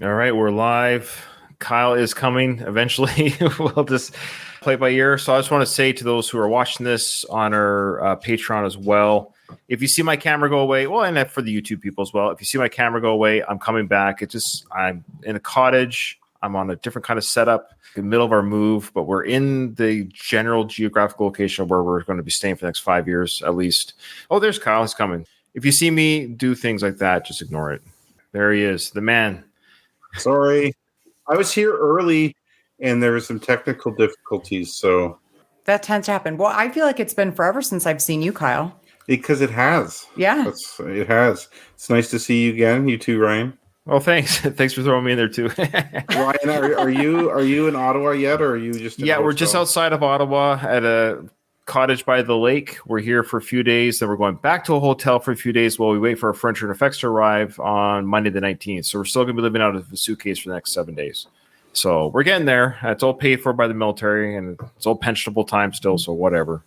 All right, we're live. Kyle is coming eventually. We'll just play by ear. So I just want to say to those who are watching this on our Patreon as well, if you see my camera go away, well, and for the YouTube people as well, if you see my camera go away, I'm coming back. I'm in a cottage. I'm on a different kind of setup in the middle of our move, but we're in the general geographical location where we're going to be staying for the next 5 years at least. Oh, there's Kyle. He's coming. If you see me do things like that, just ignore it. There he is, the man. Sorry. I was here early and there were some technical difficulties, so that tends to happen. Well, I feel like it's been forever since I've seen you, Kyle. Because it has. Yeah. It has. It's nice to see you again. You too, Ryan. Oh, thanks. Thanks for throwing me in there too. Ryan, are you in Ottawa yet, or are you just in we're just outside of Ottawa at a cottage by the lake. We're here for a few days, then we're going back to a hotel for a few days while we wait for our furniture and effects to arrive on Monday the 19th. So we're still going to be living out of a suitcase for the next 7 days. So we're getting there. It's all paid for by the military, and it's all pensionable time still, so whatever.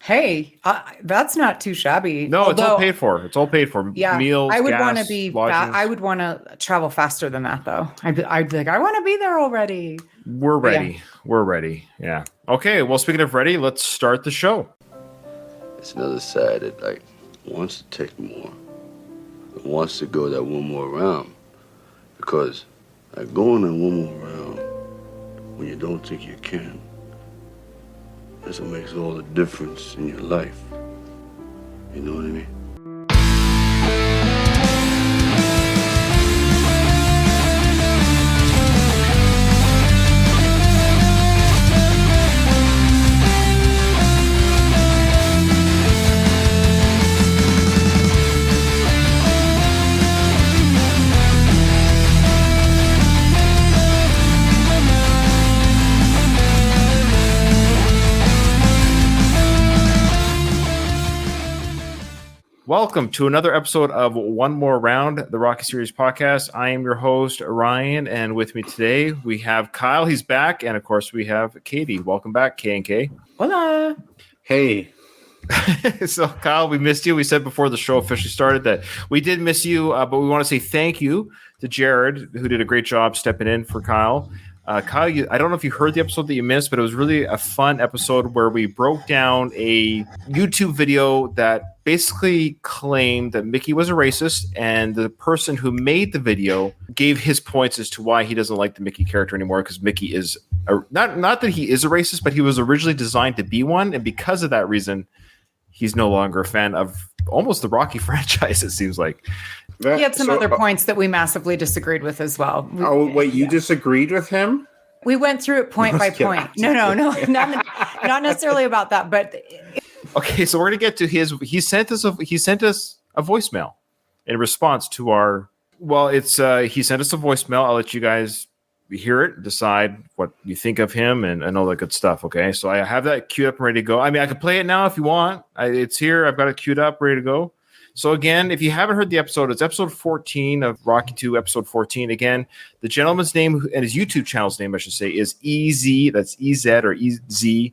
Hey, that's not too shabby. No, it's all paid for. It's all paid for. Yeah, meals, I would gas, want to be. I would want to travel faster than that, though. I'd be like, I want to be there already. We're ready. Yeah. We're ready. Yeah. Okay. Well, speaking of ready, let's start the show. It's another side that wants to take more, it wants to go that one more round, because going that one more round when you don't think you can. That's what makes all the difference in your life. You know what I mean? Welcome to another episode of One More Round, the Rocky Series podcast. I am your host, Ryan, and with me today we have Kyle. He's back, and of course we have Katie. Welcome back, K&K. Hola. Hey. So, Kyle, we missed you. We said before the show officially started that we did miss you, but we want to say thank you to Jared, who did a great job stepping in for Kyle. Kyle, I don't know if you heard the episode that you missed, but it was really a fun episode where we broke down a YouTube video that basically claimed that Mickey was a racist, and the person who made the video gave his points as to why he doesn't like the Mickey character anymore, because Mickey is not that he is a racist, but he was originally designed to be one, and because of that reason, he's no longer a fan of almost the Rocky franchise, it seems like. He had some other points that we massively disagreed with as well. Oh, wait, you disagreed with him? We went through it point by point. No, not necessarily about that, but okay. So we're gonna get to his. He sent us a voicemail in response to our. Well, it's he sent us a voicemail. I'll let you guys hear it, decide what you think of him, and all that good stuff. Okay, so I have that queued up and ready to go. I mean, I can play it now if you want. It's here. I've got it queued up, ready to go. So again, if you haven't heard the episode, it's episode 14 of Rocky 2, episode 14. Again, the gentleman's name and his YouTube channel's name, I should say, is EZ. That's EZ or EZ,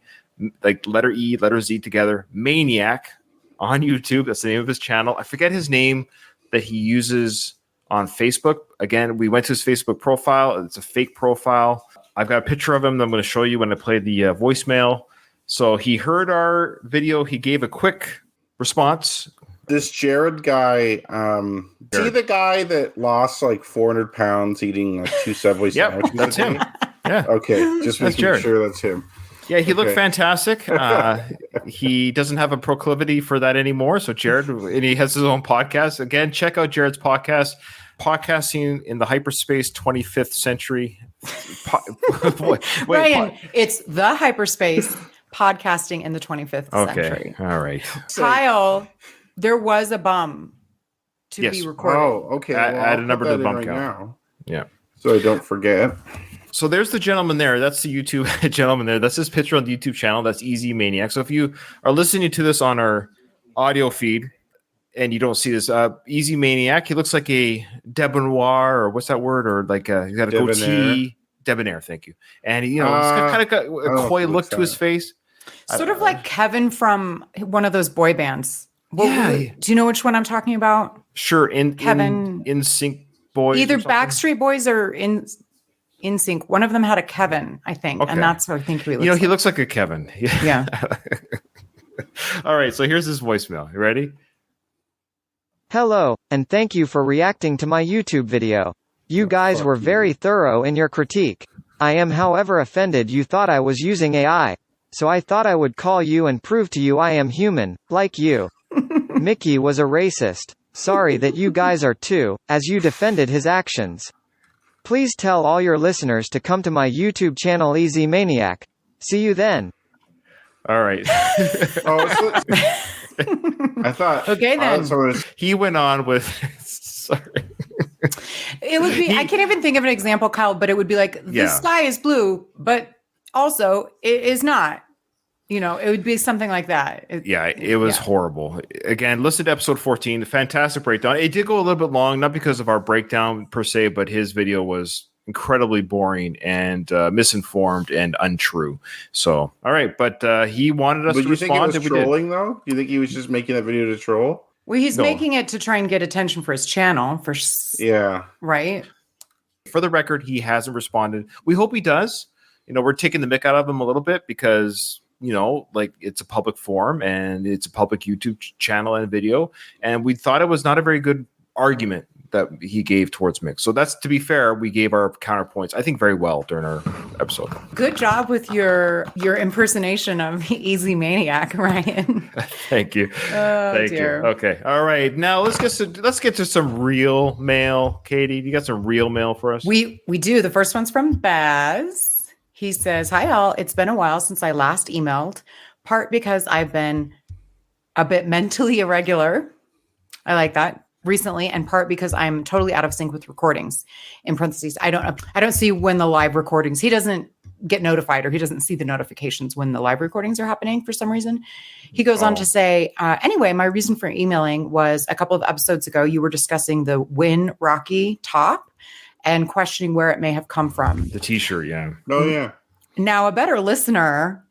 like letter E, letter Z together. Maniac on YouTube. That's the name of his channel. I forget his name that he uses on Facebook. Again, we went to his Facebook profile. It's a fake profile. I've got a picture of him that I'm going to show you when I play the voicemail. So he heard our video. He gave a quick response. This Jared guy, is he the guy that lost like 400 pounds eating like 2 Subway sandwiches? That's him. Yeah. Okay, just making sure that's him. Yeah, he looked fantastic. He doesn't have a proclivity for that anymore. So Jared, and he has his own podcast. Again, check out Jared's podcast, Podcasting in the Hyperspace 25th Century. Ryan, it's the Hyperspace Podcasting in the 25th Century. All right. Kyle, there was a bum to be recorded. Oh, okay. Add a number to the bum count. Now. Yeah. So I don't forget. So there's the gentleman there. That's the YouTube gentleman there. That's his picture on the YouTube channel. That's EZ Maniac. So if you are listening to this on our audio feed and you don't see this, EZ Maniac, he looks like a debonair, or what's that word? Or like he's got a goatee. Debonair, thank you. And he, he's kind of got a coy look to his face. Sort of like Kevin from one of those boy bands. Do you know which one I'm talking about? Sure. Kevin in sync Boys. Either or something? Backstreet Boys or in sync. One of them had a Kevin, I think, Okay. and that's who I think he looks. You know, like. he looks like a Kevin. Yeah. All right, so here's his voicemail. You ready? Hello, and thank you for reacting to my YouTube video. You guys were very thorough in your critique. I am however offended you thought I was using AI. So I thought I would call you and prove to you I am human, like you. Mickey was a racist. Sorry that you guys are too, as you defended his actions. Please tell all your listeners to come to my YouTube channel Easy Maniac. See you then. All right. Oh, I thought. Okay, then. So it's, He went on with. Sorry. It would be, I can't even think of an example, Kyle, but it would be like, the Yeah. sky is blue, but also it is not. You know, it would be something like that. It was horrible. Again, listen to episode 14, fantastic breakdown. It did go a little bit long, not because of our breakdown per se, but his video was incredibly boring and misinformed and untrue. So, all right, but he wanted us but to you think it respond. was And we did. trolling though? Do you think he was just making that video to troll? Well, he's No. making it to try and get attention for his channel, Yeah. right? For the record, he hasn't responded. We hope he does. You know, we're taking the mick out of him a little bit because, you know, like it's a public forum and it's a public YouTube channel and video. And we thought it was not a very good argument that he gave towards Mick. So that's, to be fair, we gave our counterpoints, I think, very well during our episode. Good job with your impersonation of Easy Maniac, Ryan. Thank you. Oh, Thank dear. you. Okay. All right. Now let's get to some real mail. Katie, you got some real mail for us? We do. The first one's from Baz. He says, "Hi all. It's been a while since I last emailed, part because I've been a bit mentally irregular. I like that. Recently, and part because I'm totally out of sync with recordings. In parentheses, I don't see when the live recordings. He doesn't get notified, or he doesn't see the notifications when the live recordings are happening for some reason. He goes on to say, anyway, my reason for emailing was a couple of episodes ago, you were discussing the Win Rocky top and questioning where it may have come from. The T-shirt, yeah. Oh yeah. Now, a better listener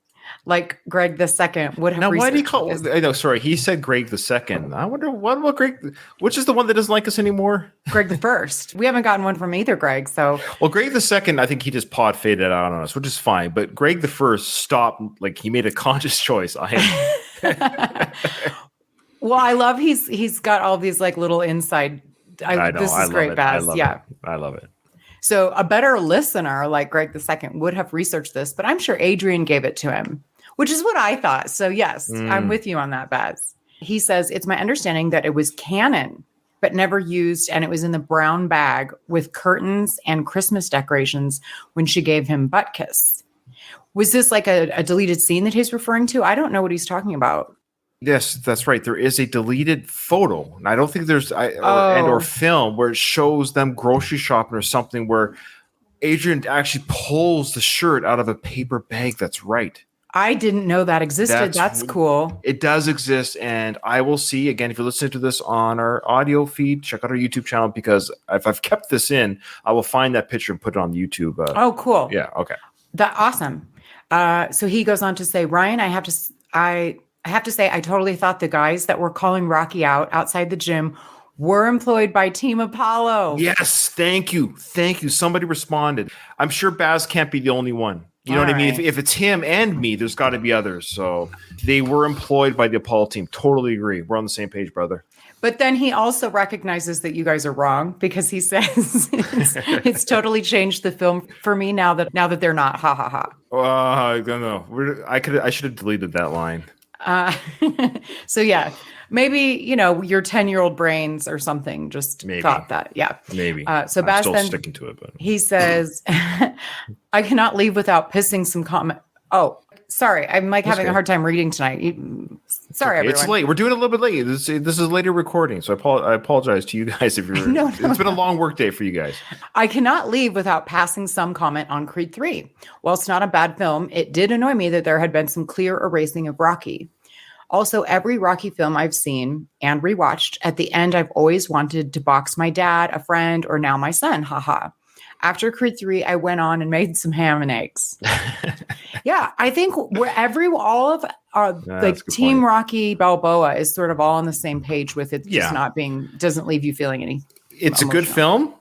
like Greg the Second would have. Now, why do you researched call? this. I know. Sorry, he said Greg the Second. I wonder what about Greg? Which is the one that doesn't like us anymore? Greg the First? We haven't gotten one from either Greg. So, Well, Greg the Second, I think he just pod faded out on us, which is fine. But Greg the First stopped. Like he made a conscious choice. well, I love he's got all these like little inside. I know. This is I love great, it. I Baz. love Yeah. it. I love it. So a better listener like Greg the Second would have researched this, but I'm sure Adrian gave it to him, which is what I thought. So yes, I'm with you on that, Baz. He says, it's my understanding that it was canon, but never used, and it was in the brown bag with curtains and Christmas decorations when she gave him butt kiss. Was this like a deleted scene that he's referring to? I don't know what he's talking about. Yes, that's right. There is a deleted photo, and I don't think there's or film where it shows them grocery shopping or something where Adrian actually pulls the shirt out of a paper bag. That's right. I didn't know that existed. That's cool. It does exist, and I will see again if you're listening to this on our audio feed. Check out our YouTube channel because if I've kept this in, I will find that picture and put it on YouTube. Oh, cool. Yeah. Okay. That awesome. So he goes on to say, Ryan, I have to say, I totally thought the guys that were calling Rocky out outside the gym were employed by Team Apollo. Yes. Thank you. Thank you. Somebody responded. I'm sure Baz can't be the only one. You know All what I mean? right. If it's him and me, there's got to be others. So they were employed by the Apollo team. Totally agree. We're on the same page, brother. But then he also recognizes that you guys are wrong because he says it's totally changed the film for me now that they're not. Ha ha ha. I don't know. I should have deleted that line. So yeah, maybe, your 10-year-old brains or something just Maybe. thought that. Yeah. Maybe. So I'm Baz still then sticking to it, but he says, I cannot leave without pissing some comment. Oh, sorry. I'm like having a hard time reading tonight. Sorry, everyone. it's late. We're doing it a little bit late. This is later recording, so I apologize to you guys if you're. No. It's been a long work day for you guys. I cannot leave without passing some comment on Creed 3. While it's not a bad film, it did annoy me that there had been some clear erasing of Rocky. Also, every Rocky film I've seen and rewatched, at the end, I've always wanted to box my dad, a friend, or now my son. Haha. After Creed 3, I went on and made some ham and eggs. Yeah, I think all of our that's a good Team point. Rocky Balboa is sort of all on the same page with it. Yeah. Just doesn't leave you feeling any. It's a good emotional. film.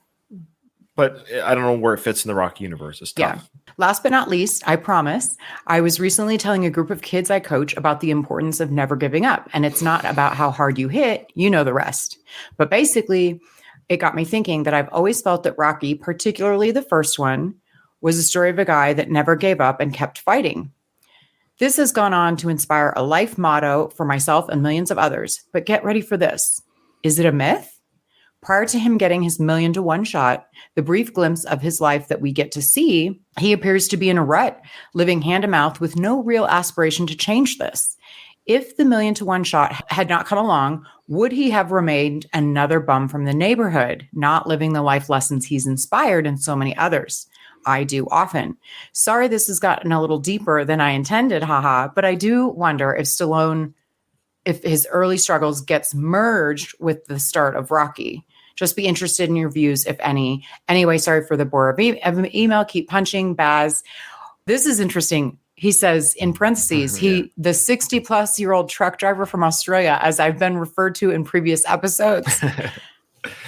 But I don't know where it fits in the Rocky universe. It's tough. Last but not least, I promise, I was recently telling a group of kids I coach about the importance of never giving up. And it's not about how hard you hit, you know the rest. But basically, it got me thinking that I've always felt that Rocky, particularly the first one, was a story of a guy that never gave up and kept fighting. This has gone on to inspire a life motto for myself and millions of others. But get ready for this. Is it a myth? Prior to him getting his 1,000,000-to-1 shot, the brief glimpse of his life that we get to see, he appears to be in a rut, living hand to mouth with no real aspiration to change this. If the 1,000,000-to-1 shot had not come along, would he have remained another bum from the neighborhood, not living the life lessons he's inspired in so many others? I do often. Sorry, this has gotten a little deeper than I intended, haha, but I do wonder if Stallone, if his early struggles gets merged with the start of Rocky. Just be interested in your views, if any. Anyway, sorry for the bore of email. Keep punching, Baz. This is interesting. He says in parentheses, the 60-plus-year-old truck driver from Australia, as I've been referred to in previous episodes.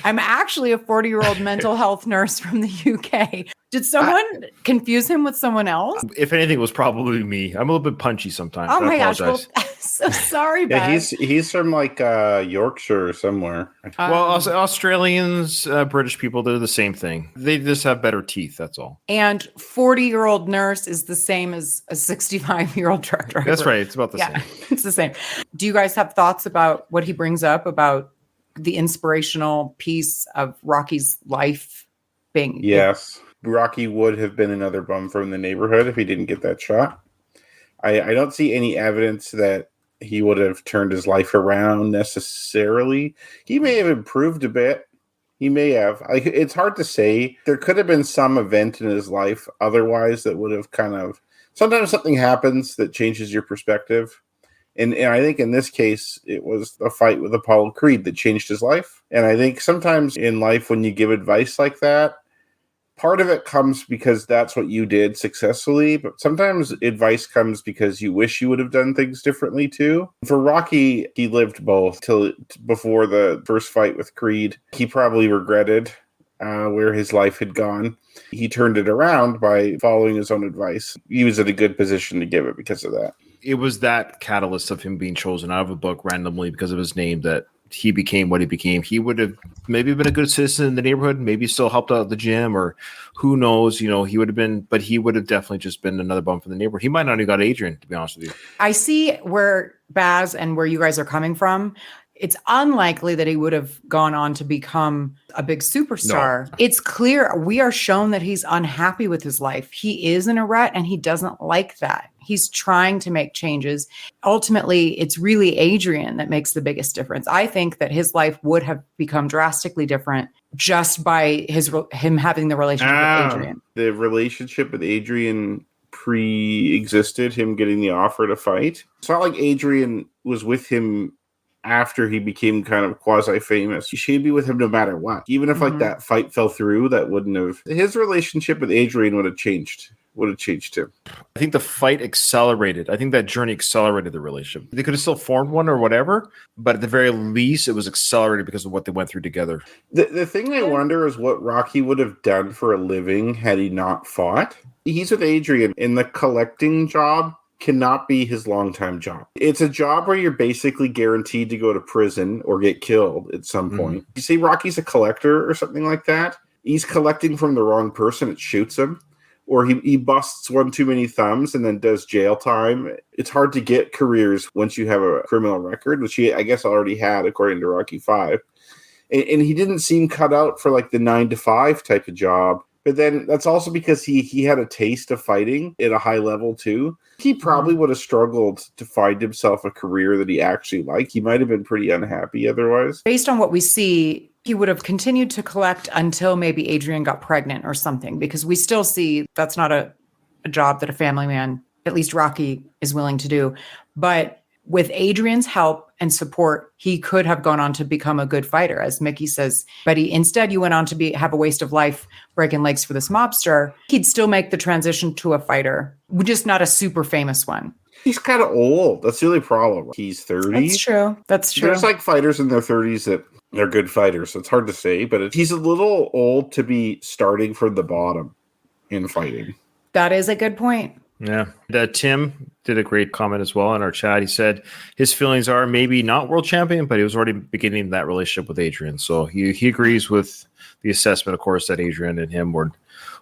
I'm actually a 40-year-old mental health nurse from the UK. Did someone confuse him with someone else? If anything, it was probably me. I'm a little bit punchy sometimes. Oh I my gosh. apologize. Well, so sorry, Yeah, Baz. he's from like Yorkshire or somewhere. Well, Australians, British people, they're the same thing. They just have better teeth. That's all. And 40-year-old nurse is the same as a 65-year-old truck driver. That's right. It's about the same. It's the same. Do you guys have thoughts about what he brings up about the inspirational piece of Rocky's life being? Yes. Rocky would have been another bum from the neighborhood if he didn't get that shot. I don't see any evidence that he would have turned his life around necessarily. He may have improved a bit. He may have. It's hard to say. There could have been some event in his life otherwise that would have kind of... Sometimes something happens that changes your perspective. And I think in this case, it was a fight with Apollo Creed that changed his life. And I think sometimes in life when you give advice like that, part of it comes because that's what you did successfully, but sometimes advice comes because you wish you would have done things differently too. For Rocky, he lived both till before the first fight with Creed. He probably regretted where his life had gone. He turned it around by following his own advice. He was in a good position to give it because of that. It was that catalyst of him being chosen out of a book randomly because of his name that he became what he became. He would have maybe been a good citizen in the neighborhood, maybe still helped out at the gym, or who knows, he would have been, but he would have definitely just been another bum from the neighborhood. He might not have got Adrian, to be honest with you. I see where Baz and where you guys are coming from. It's unlikely that he would have gone on to become a big superstar. No. It's clear we are shown that he's unhappy with his life. He is in a rut and he doesn't like that. He's trying to make changes. Ultimately, it's really Adrian that makes the biggest difference. I think that his life would have become drastically different just by him having the relationship with Adrian. The relationship with Adrian pre-existed him getting the offer to fight. It's not like Adrian was with him after he became kind of quasi-famous. She'd be with him no matter what. Even if like that fight fell through, that wouldn't have... His relationship with Adrian would have changed him. I think the fight accelerated. I think that journey accelerated the relationship. They could have still formed one or whatever, but at the very least, it was accelerated because of what they went through together. The thing I wonder is what Rocky would have done for a living had he not fought. He's with Adrian, and the collecting job cannot be his longtime job. It's a job where you're basically guaranteed to go to prison or get killed at some point. You say Rocky's a collector or something like that, he's collecting from the wrong person, it shoots him. Or he busts one too many thumbs and then does jail time. It's hard to get careers once you have a criminal record, which he, I guess, already had, according to Rocky V. And he didn't seem cut out for like the 9-to-5 type of job. But then that's also because he had a taste of fighting at a high level too. He probably would have struggled to find himself a career that he actually liked. He might have been pretty unhappy otherwise. Based on what we see, he would have continued to collect until maybe Adrian got pregnant or something, because we still see that's not a job that a family man, at least Rocky, is willing to do. But with Adrian's help and support, he could have gone on to become a good fighter, as Mickey says. But instead, you went on to have a waste of life breaking legs for this mobster. He'd still make the transition to a fighter, just not a super famous one. He's kind of old. That's the only problem. He's 30. That's true. There's like fighters in their 30s that They're good fighters, so it's hard to say, but he's a little old to be starting from the bottom in fighting. That is a good point. Yeah. Tim did a great comment as well in our chat. He said his feelings are maybe not world champion, but he was already beginning that relationship with Adrian. So he agrees with the assessment, of course, that Adrian and him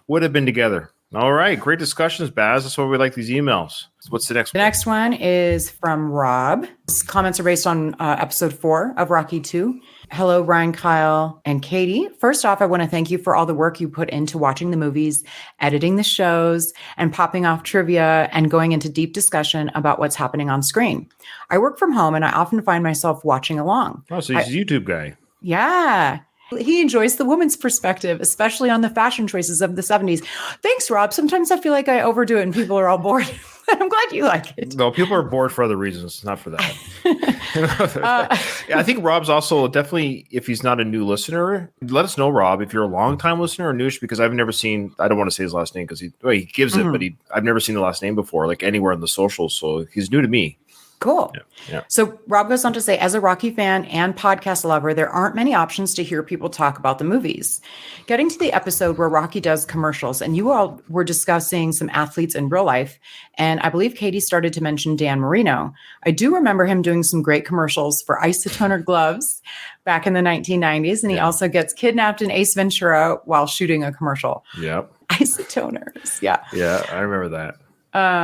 would have been together. All right. Great discussions, Baz. That's why we like these emails. What's the next The one? next one is from Rob. His comments are based on episode 4 of Rocky 2. Hello, Ryan, Kyle, and Katie. First off, I want to thank you for all the work you put into watching the movies, editing the shows, and popping off trivia and going into deep discussion about what's happening on screen. I work from home and I often find myself watching along. Oh, so he's a YouTube guy. Yeah. He enjoys the woman's perspective, especially on the fashion choices of the 70s. Thanks, Rob. Sometimes I feel like I overdo it and people are all bored. I'm glad you like it. No, people are bored for other reasons, not for that. Yeah, I think Rob's also definitely, if he's not a new listener, let us know, Rob, if you're a long-time listener or newish, because I've never seen, I don't want to say his last name because he gives it, but I've never seen the last name before, like anywhere on the socials. So he's new to me. Cool. Yeah. So Rob goes on to say, as a Rocky fan and podcast lover, there aren't many options to hear people talk about the movies. Getting to the episode where Rocky does commercials, and you all were discussing some athletes in real life, and I believe Katie started to mention Dan Marino. I do remember him doing some great commercials for Isotoner gloves back in the 1990s, and he also gets kidnapped in Ace Ventura while shooting a commercial. Yep. Isotoners. Yeah. Yeah, I remember that.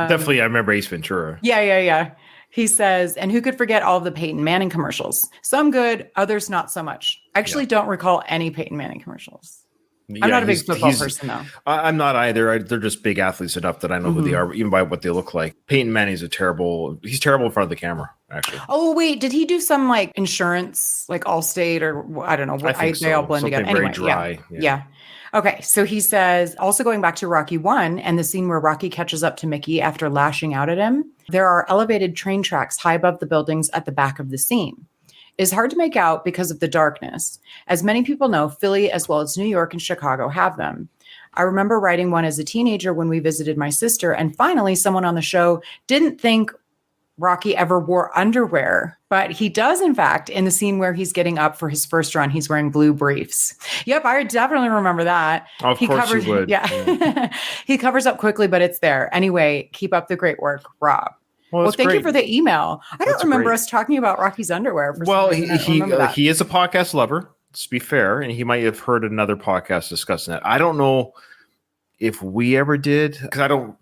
Definitely, I remember Ace Ventura. Yeah. He says, and who could forget all of the Peyton Manning commercials? Some good, others not so much. I actually don't recall any Peyton Manning commercials. I'm not a big football person, though. I'm not either. They're just big athletes enough that I know who they are, even by what they look like. Peyton Manning's he's terrible in front of the camera, actually. Oh, wait, did he do some like insurance, like Allstate or I don't know. I think they all blend Something together. very Anyway, dry. Yeah. Okay, so he says, also going back to Rocky 1 and the scene where Rocky catches up to Mickey after lashing out at him, there are elevated train tracks high above the buildings at the back of the scene. It is hard to make out because of the darkness. As many people know, Philly as well as New York and Chicago have them. I remember riding one as a teenager when we visited my sister, and finally someone on the show didn't think Rocky ever wore underwear, but he does, in fact, in the scene where he's getting up for his first run, he's wearing blue briefs. Yep, I definitely remember that. Of course you would. Yeah. He covers up quickly, but it's there. Anyway, keep up the great work, Rob. Well, thank you for the email. I don't remember us talking about Rocky's underwear. Well, he is a podcast lover, to be fair, and he might have heard another podcast discussing that. I don't know if we ever did, because I don't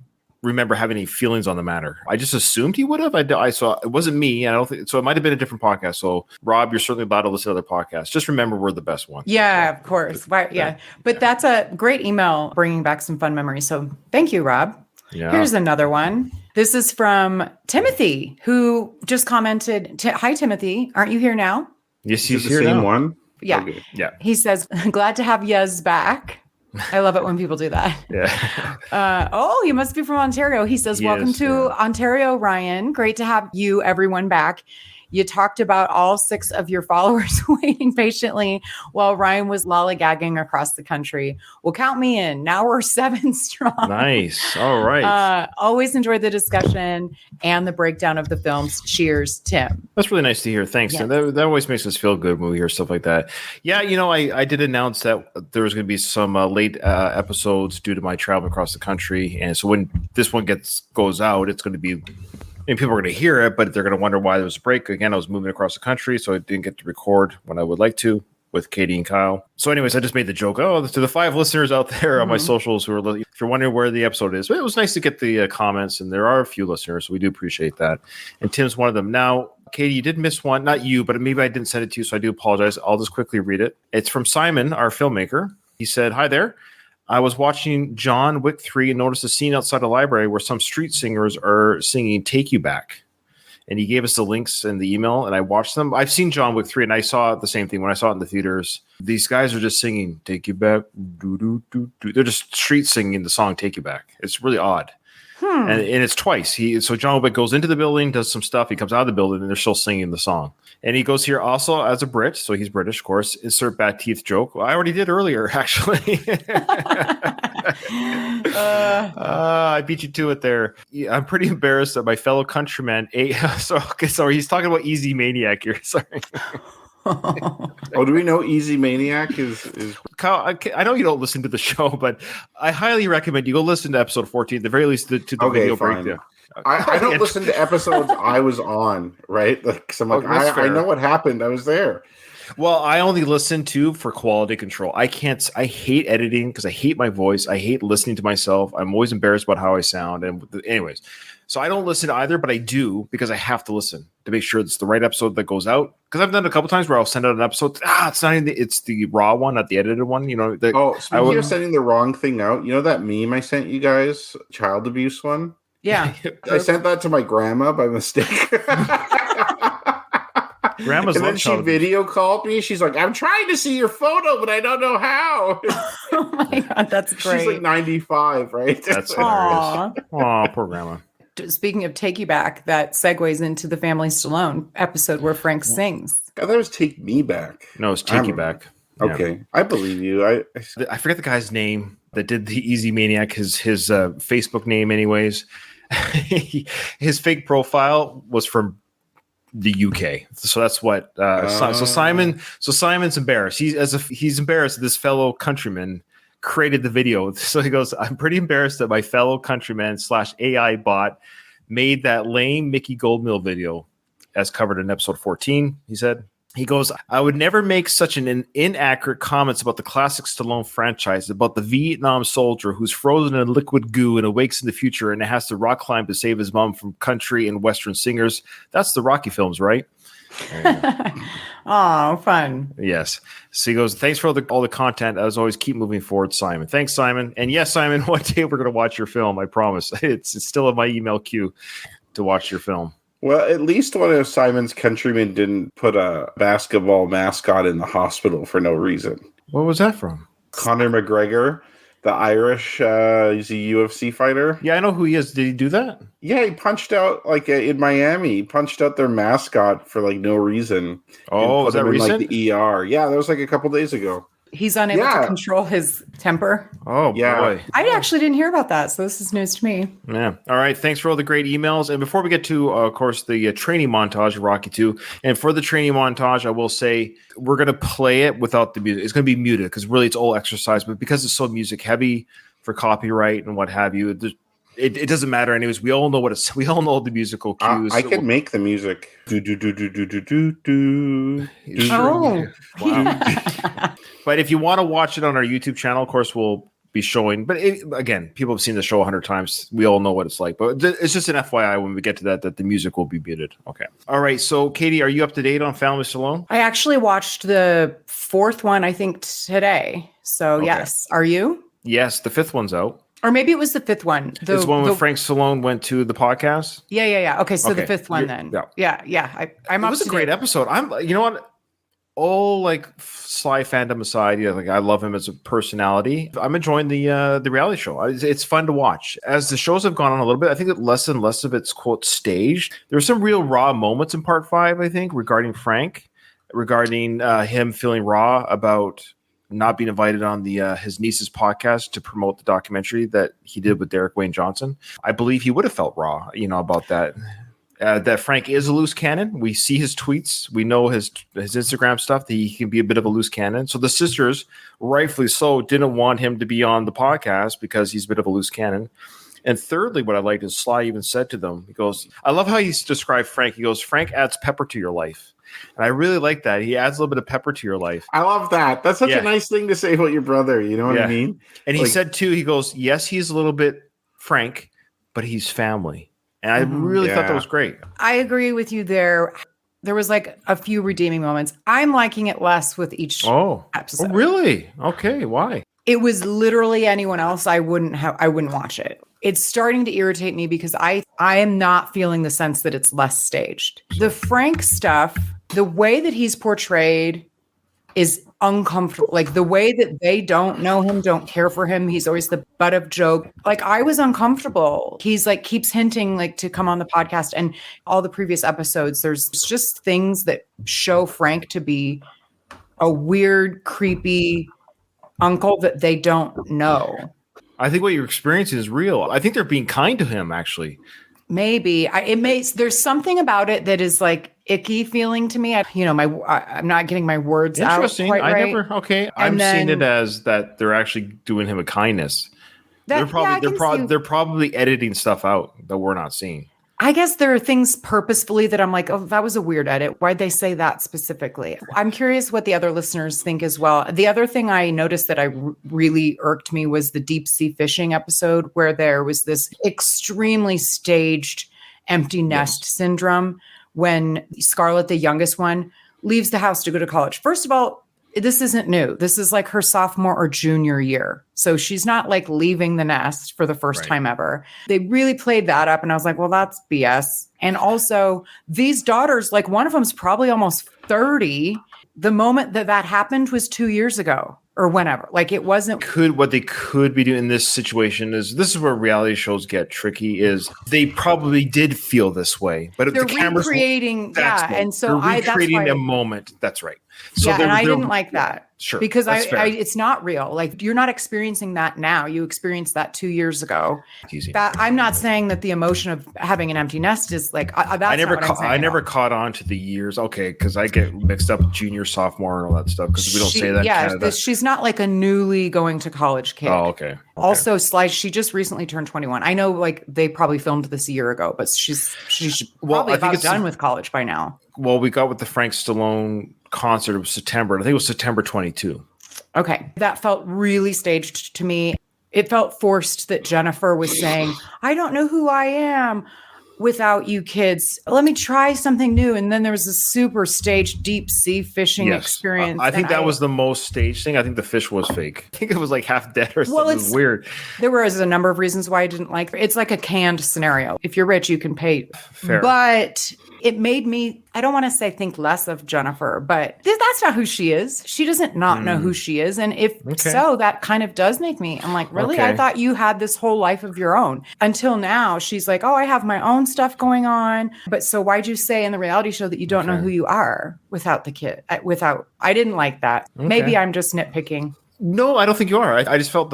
remember having any feelings on the matter. I just assumed he would have. I saw it wasn't me. I don't think so. It might have been a different podcast. So, Rob, you're certainly allowed to listen to other podcasts. Just remember, we're the best one. Yeah, of course. Right, yeah, but that's a great email, bringing back some fun memories. So, thank you, Rob. Yeah. Here's another one. This is from Timothy, who just commented. Hi, Timothy. Aren't you here now? Yes, he's the here same now. one. Yeah. Okay. Yeah. He says, glad to have Yuz back. I love it when people do that. Yeah. You must be from Ontario. He says, welcome to Ontario, Ryan. Great to have you, everyone, back. You talked about all 6 of your followers waiting patiently while Ryan was lollygagging across the country. Well, count me in. Now we're 7 strong. Nice. All right. Always enjoyed the discussion and the breakdown of the films. Cheers, Tim. That's really nice to hear. Thanks. Yes. And that always makes us feel good when we hear stuff like that. Yeah, I did announce that there was going to be some late episodes due to my travel across the country. And so when this one goes out, it's going to be, and people are going to hear it, but they're going to wonder why there was a break. Again, I was moving across the country, so I didn't get to record when I would like to with Katie and Kyle. So anyways, I just made the joke. Oh, to the 5 listeners out there on my socials who are, if you're wondering where the episode is, but it was nice to get the comments, and there are a few listeners, so we do appreciate that. And Tim's one of them. Now, Katie, you did miss one. Not you, but maybe I didn't send it to you, so I do apologize. I'll just quickly read it. It's from Simon, our filmmaker. He said, hi there. I was watching John Wick 3 and noticed a scene outside a library where some street singers are singing Take You Back. And he gave us the links in the email, and I watched them. I've seen John Wick 3, and I saw the same thing when I saw it in the theaters. These guys are just singing Take You Back. Doo, doo, doo, doo. They're just street singing the song Take You Back. It's really odd. And it's twice. So John Wick goes into the building, does some stuff. He comes out of the building, and they're still singing the song. And he goes here also as a Brit, so he's British, of course. Insert bad teeth joke. Well, I already did earlier, actually. I beat you to it there. Yeah, I'm pretty embarrassed that my fellow countryman. So he's talking about Easy Maniac here. Sorry. Oh, do we know Easy Maniac is Kyle, I know you don't listen to the show, but I highly recommend you go listen to episode 14, at the very least, to the Okay, video fine. breakdown. I don't listen to episodes I was on, right? Like, so I'm like, that's I fair. know what happened. I was there. Well, I only listen to for quality control. I hate editing because I hate my voice. I hate listening to myself. I'm always embarrassed about how I sound. And anyways, so I don't listen to either, but I do because I have to listen to make sure it's the right episode that goes out. Because I've done it a couple times where I'll send out an episode. It's not even it's the raw one, not the edited one. You know. Speaking of sending the wrong thing out, you know that meme I sent you guys, child abuse one? Yeah. I sent that to my grandma by mistake. Grandma's and then love she child abuse. video called me. She's like, I'm trying to see your photo, but I don't know how. Oh my God, that's great. She's like 95, right? That's Aw. hilarious. Oh, poor grandma. Speaking of Take You Back, that segues into the Family Stallone episode where Frank sings. I thought it was Take Me Back. No, it's Take You Back. Yeah. Okay, I believe you. I forget the guy's name that did the Easy Maniac, his Facebook name anyways. His fake profile was from the UK. So that's what Simon's embarrassed. He's embarrassed that this fellow countryman created the video. So he goes, I'm pretty embarrassed that my fellow countryman / AI bot made that lame Mickey Goldmill video as covered in episode 14, he said. He goes, I would never make such an inaccurate comments about the classic Stallone franchise, about the Vietnam soldier who's frozen in liquid goo and awakes in the future and has to rock climb to save his mom from country and Western singers. That's the Rocky films, right? Oh, fun. Yes. So he goes, thanks for all the content. As always, keep moving forward, Simon. Thanks, Simon. And yes, Simon, one day we're going to watch your film. I promise. It's still in my email queue to watch your film. Well, at least one of Simon's countrymen didn't put a basketball mascot in the hospital for no reason. What was that from? Conor McGregor, the Irish, he's a UFC fighter. Yeah, I know who he is. Did he do that? Yeah, he punched out, in Miami, he punched out their mascot for, no reason. Oh, is that recent? In, the ER. Yeah, that was, a couple days ago. He's unable to control his temper. Oh, yeah. Boy. I actually didn't hear about that, so this is news to me. Yeah. All right. Thanks for all the great emails. And before we get to, of course, the training montage of Rocky 2, and for the training montage, I will say we're going to play it without the music. It's going to be muted because really it's all exercise, but because it's so music heavy for copyright and what have you, it doesn't matter anyways. We all know we all know the musical cues. I can make the music. Do do do do do do do do. Oh. Wow. But if you want to watch it on our YouTube channel, of course, we'll be showing. But again, people have seen the show 100 times. We all know what it's like. But it's just an FYI when we get to that the music will be muted. Okay. All right. So, Katie, are you up to date on Family Stallone? I actually watched the fourth one, I think, today. So, Okay. yes. Are you? Yes. The fifth one's out. Or maybe it was the fifth one. It's one when Frank Stallone went to the podcast. Yeah. Okay. So Okay. the fifth one then. Yeah. I'm It up was to a great date. episode. You know what? All Sly fandom aside, I love him as a personality. I'm enjoying the reality show. It's fun to watch. As the shows have gone on a little bit, I think that less and less of it's quote staged. There were some real raw moments in part 5, I think, regarding Frank, regarding him feeling raw about not being invited on his niece's podcast to promote the documentary that he did with Derek Wayne Johnson. I believe he would have felt raw, about that. That Frank is a loose cannon. We see his tweets. We know his Instagram stuff that he can be a bit of a loose cannon. So the sisters, rightfully so, didn't want him to be on the podcast because he's a bit of a loose cannon. And thirdly, what I liked is Sly even said to them, he goes, I love how he's described Frank. He goes, Frank adds pepper to your life. And I really like that. He adds a little bit of pepper to your life. I love that. That's such a nice thing to say about your brother. You know what I mean? And he said, too, he goes, yes, he's a little bit Frank, but he's family. And I really thought that was great. I agree with you there. There was a few redeeming moments. I'm liking it less with each episode. Oh, really? Okay. Why? It was literally anyone else. I wouldn't watch it. It's starting to irritate me because I am not feeling the sense that it's less staged. The Frank stuff, the way that he's portrayed is uncomfortable. The way that they don't know him, don't care for him. He's always the butt of joke. I was uncomfortable. He's keeps hinting to come on the podcast, and all the previous episodes, there's just things that show Frank to be a weird, creepy uncle that they don't know. I think what you're experiencing is real. I think they're being kind to him, actually. Maybe there's something about it that is like icky feeling to me. I'm not getting my words out Interesting. quite right. I'm seeing then- it as that they're actually doing him a kindness. I can see- They're probably editing stuff out that we're not seeing. I guess there are things purposefully that I'm like, oh, that was a weird edit. Why'd they say that specifically? I'm curious what the other listeners think as well. The other thing I noticed that really irked me was the deep sea fishing episode where there was this extremely staged empty nest syndrome when Scarlett, the youngest one, leaves the house to go to college. First of all, this isn't new. This is like her sophomore or junior year. So she's not like leaving the nest for the first time ever. They really played that up. And I was like, well, that's BS. And also these daughters, like one of them's probably almost 30. The moment that happened was 2 years ago or whenever. Like it wasn't. What they could be doing in this situation is this is where reality shows get tricky is they probably did feel this way, but they're the cameras recreating. Yeah. And so they're recreating that's why a moment. That's right. So yeah, and I didn't like that. Sure. Because that's fair. it's not real. Like you're not experiencing that now. You experienced that 2 years ago. Easy. That I'm not saying that the emotion of having an empty nest is like that's I never not what I'm saying I at never all. caught on to the years. Okay, because I get mixed up with junior, sophomore, and all that stuff because we don't say that in Yeah, Canada. she's not like a newly going to college kid. Oh, okay. Also, she just recently turned 21. I know, like they probably filmed this a year ago, but she's probably I think about it's done with college by now. Well, we got with the Frank Stallone concert of September. I think it was September 22. Okay, that felt really staged to me. It felt forced that Jennifer was saying, "I don't know who I am without you kids. Let me try something new." And then there was a super staged deep sea fishing experience. I think and that was the most staged thing. I think the fish was fake. I think it was like half dead or Well, something it's weird. There was a number of reasons why I didn't like it. It's like a canned scenario. If you're rich, you can pay. Fair. But it made me, I don't want to say think less of Jennifer, but that's not who she is. She doesn't not know who she is. And if so, that kind of does make me, I'm like, really? Okay. I thought you had this whole life of your own. Until now, she's like, oh, I have my own stuff going on. But so why'd you say in the reality show that you don't know who you are without the kid? I didn't like that. Maybe I'm just nitpicking. No, I don't think you are. I just felt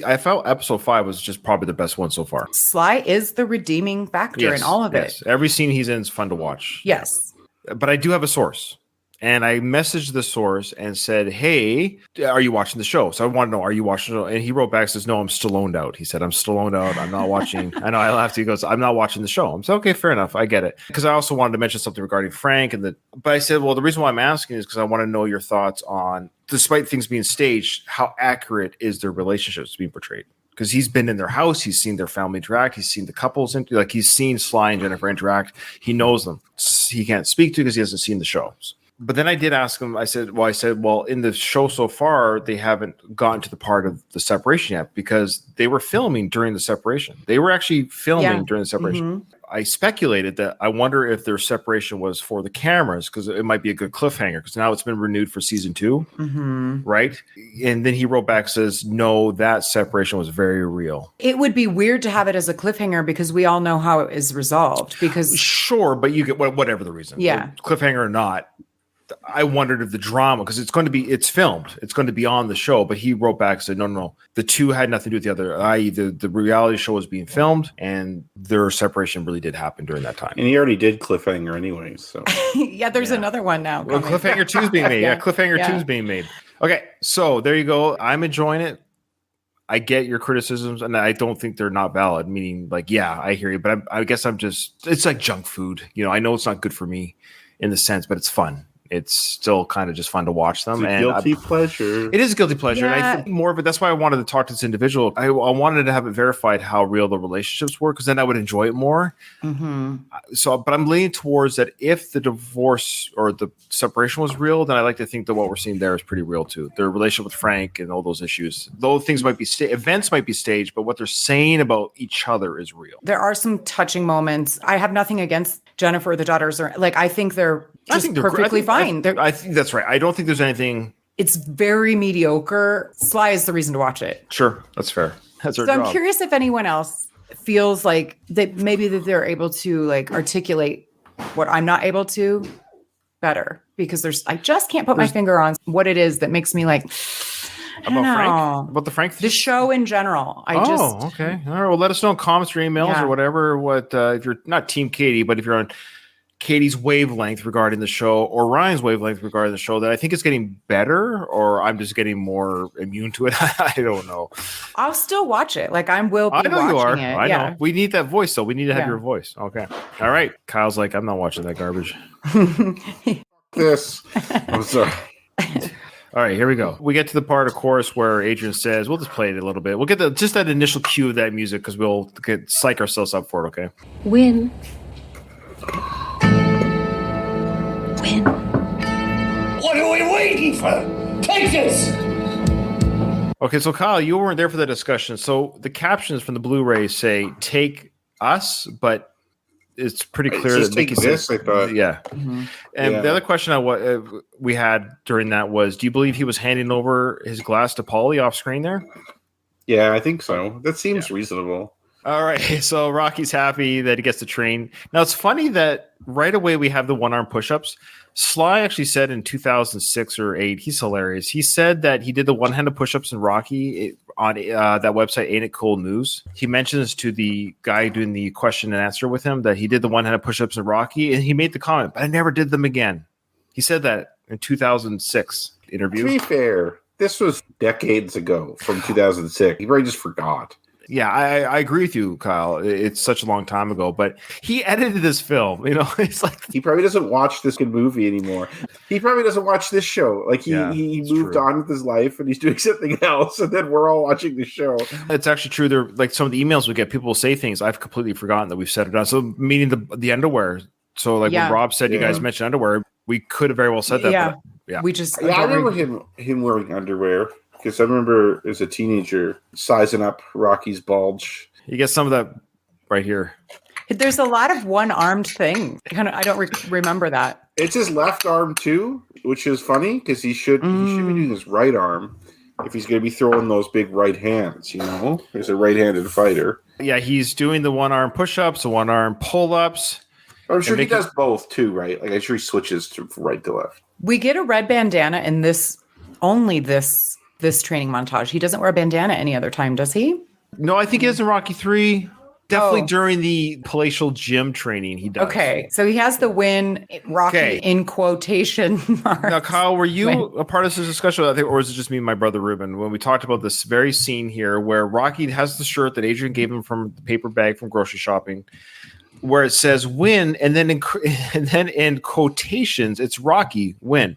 I felt episode 5 was just probably the best one so far. Sly is the redeeming factor in all of it. Every scene he's in is fun to watch. Yes. But I do have a source. And I messaged the source and said, hey, are you watching the show? So I want to know, are you watching the show? And he wrote back, says, no, I'm Stalloned out. He said, I'm Stalloned out. I'm not watching. I know I laughed. He goes, I'm not watching the show. I'm saying, okay, fair enough. I get it. Because I also wanted to mention something regarding Frank. But I said, well, the reason why I'm asking is because I want to know your thoughts on, despite things being staged, how accurate is their relationships being portrayed? Because he's been in their house, he's seen their family interact, he's seen the couples, like he's seen Sly and Jennifer interact. He knows them. He can't speak to because he hasn't seen the shows. But then I did ask him, I said, well, in the show so far, they haven't gotten to the part of the separation yet because they were filming during the separation. They were actually filming during the separation. Mm-hmm. I speculated that I wonder if their separation was for the cameras because it might be a good cliffhanger because now it's been renewed for season 2, right? And then he wrote back, says, no, that separation was very real. It would be weird to have it as a cliffhanger because we all know how it is resolved because Sure, but you get whatever the reason. Yeah. Cliffhanger or not. I wondered if the drama, because it's filmed, it's going to be on the show. But he wrote back and said, no, the two had nothing to do with the other. I.e., the reality show was being filmed, and their separation really did happen during that time. And he already did cliffhanger anyways. So yeah, there's another one now. Well, coming. Cliffhanger 2 is being made. Yeah. Cliffhanger 2 is being made. Okay, so there you go. I'm enjoying it. I get your criticisms, and I don't think they're not valid. Meaning, like, yeah, I hear you, but I guess it's like junk food. I know it's not good for me in the sense, but it's fun. It's still kind of just fun to watch them. it's a And guilty pleasure. it is a guilty pleasure. And I Yeah. think more of it, that's why I wanted to talk to this individual. I wanted to have it verified how real the relationships were, because then I would enjoy it more. So, but I'm leaning towards that if the divorce or the separation was real, then I like to think that what we're seeing there is pretty real too. Their relationship with Frank and all those issues, though things might be events might be staged, but what they're saying about each other is real. There are some touching moments. I have nothing against Jennifer or the daughters, or like I think they're just perfectly fine. I think that's right. I don't think there's anything. It's very mediocre. Sly is the reason to watch it. Sure, that's fair. That's our So job. I'm curious if anyone else feels like that maybe that they're able to like articulate what I'm not able to better, because I just can't put my finger on what it is that makes me like, I don't About Frank? know. About the Frank? The show in general. Okay. All right. Well, let us know in comments or emails Yeah. or whatever. What if you're not Team Katie, but if you're on Katie's wavelength regarding the show or Ryan's wavelength regarding the show, that I think it's getting better, or I'm just getting more immune to it. I don't know. I'll still watch it. Like I will be I know you are. watching it. I yeah. know. We need that voice, though. We need to have Yeah. your voice. Okay. All right. Kyle's like, I'm not watching that garbage. This. I'm sorry. All right, here we go. We get to the part, of course, where Adrian says, we'll just play it a little bit. We'll get just that initial cue of that music because we'll psych ourselves up for it, okay? Win. Win. What are we waiting for? Take this! Okay, so Kyle, you weren't there for the discussion. So the captions from the Blu-ray say, take us, but it's pretty clear Just that take Mickey this, says, I thought. yeah. Mhm. And Yeah. the other question we had during that was, do you believe he was handing over his glass to Paulie off screen there? Yeah, I think so. That seems reasonable. All right, so Rocky's happy that he gets to train. Now, it's funny that right away we have the one-arm push-ups. Sly actually said in 2006 or 8, he's hilarious. He said that he did the one-handed push-ups in Rocky on that website, Ain't It Cool News. He mentions to the guy doing the question and answer with him that he did the one-handed push-ups in Rocky, and he made the comment, but I never did them again. He said that in 2006 To interview. be fair, this was decades ago from 2006. He probably just forgot. Yeah, I agree with you, Kyle. It's such a long time ago, but he edited this film. You know, it's like He probably doesn't watch this good movie anymore. He probably doesn't watch this show. Like Yeah, he it's moved true. on with his life and he's doing something else, and then we're all watching the show. it's actually true. There, like some of the emails we get, people will say things I've completely forgotten that we've said it on. So, meaning the underwear. So, like Yeah. when Rob said you Yeah. guys mentioned underwear, we could have very well said that. Yeah. But yeah. We just Yeah, I remember him wearing underwear because I remember as a teenager sizing up Rocky's bulge. You get some of that right here. There's a lot of one-armed things. I don't remember that. It's his left arm too, which is funny because he should be doing his right arm if he's going to be throwing those big right hands. You know, he's a right-handed fighter. Yeah, he's doing the one arm push ups, the one arm pull ups. I'm sure he make does both too, right? Like I'm sure he switches to right to left. We get a red bandana in this training montage. He doesn't wear a bandana any other time, does he? No, I think he is in Rocky 3. Definitely Oh. during the palatial gym training, he does. Okay, so he has the win, Rocky Okay. in quotation marks. Now, Kyle, were you Win. a part of this discussion, I think, or was it just me and my brother Ruben when we talked about this very scene here where Rocky has the shirt that Adrian gave him from the paper bag from grocery shopping, where it says "win," and then in quotations, it's Rocky win.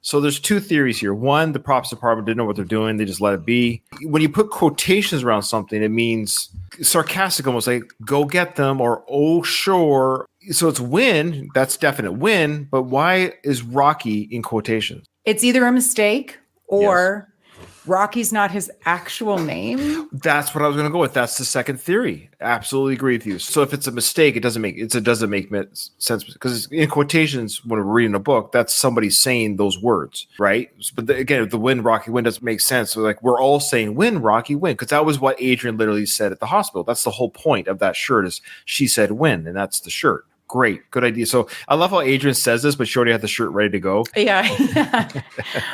So there's two theories here. One, the props department didn't know what they're doing; they just let it be. When you put quotations around something, it means sarcastic, almost like "go get them" or "oh sure." So it's win. That's definite win. But why is Rocky in quotations? It's either a mistake or Rocky's not his actual name. That's what I was going to go with. That's the second theory. Absolutely agree with you. So if it's a mistake, it doesn't make sense because in quotations when we're reading a book, that's somebody saying those words, right? But again, the win Rocky win doesn't make sense. So like we're all saying win Rocky win because that was what Adrian literally said at the hospital. That's the whole point of that shirt is she said win, and that's the shirt. Great, good idea. So I love how Adrian says this, but she already had the shirt ready to go. Yeah.